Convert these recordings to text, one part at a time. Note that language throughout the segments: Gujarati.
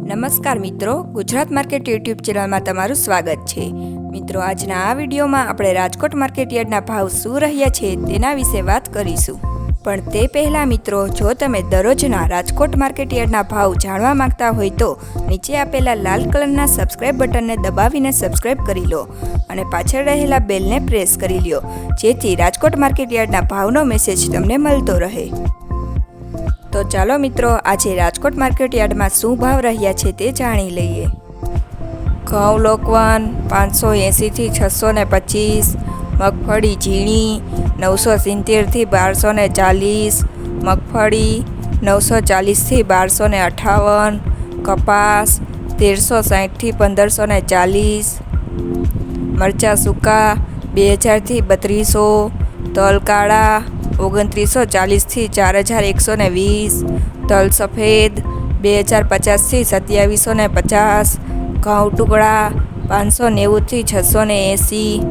નમસ્કાર મિત્રો, ગુજરાત માર્કેટ યુટ્યુબ ચેનલમાં તમારું સ્વાગત છે। મિત્રો, આજના આ વિડીયોમાં આપણે રાજકોટ માર્કેટ યાર્ડના ભાવ શું રહ્યા છે તેના વિશે વાત કરીશું। પણ તે પહેલાં મિત્રો, જો તમે દરરોજના રાજકોટ માર્કેટ યાર્ડના ભાવ જાણવા માંગતા હોય તો નીચે આપેલા લાલ કલરના સબસ્ક્રાઇબ બટનને દબાવીને સબસ્ક્રાઇબ કરી લો અને પાછળ રહેલા બેલને પ્રેસ કરી લો, જેથી રાજકોટ માર્કેટ યાર્ડના ભાવનો મેસેજ તમને મળતો રહે। તો ચાલો મિત્રો, આજે રાજકોટ માર્કેટ યાર્ડમાં શું ભાવ રહ્યા છે તે જાણી લઈએ। ઘઉં લોકવન 580 થી 625, મગફળી ઝીણી 970 થી 1240, મગફળી 940 થી 1258, કપાસ 1360 થી 1540, મરચાં સૂકા 2000 થી 3200, તલ કાળા 2940 થી 4120, તલ સફેદ 2050 થી 2750, ઘઉં ટુકડા 590 થી 680,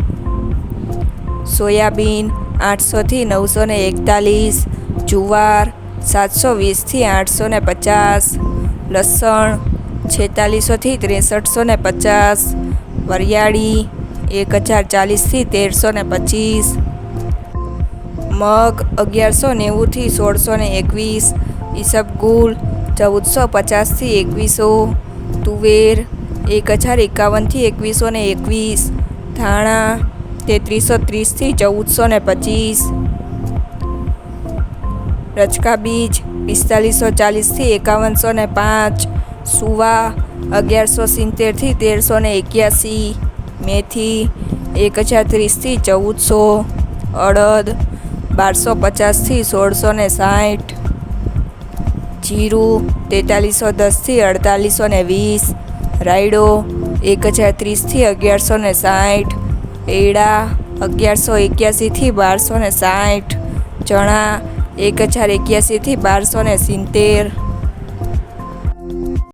સોયાબીન 800 થી 941, જુવાર 720 થી 850, લસણ 4600 થી 6350, વરિયાળી 1040 થી 1325, મગ 1190 થી 1621, ઈસબગુલ 1450 થી 2100, તુવેર 1051 થી 2121, ધાણા 3330 થી 1425, રચકા બીજ 4540 થી 5105, સુવા 1170 થી 1381, મેથી 1030 થી 1400, અડદ 1250 થી 1660, જીરું 4310 થી 4820, રાયડો 1030 થી 1160, એડા 1181 થી 1260, ચણા 1081 થી 1270,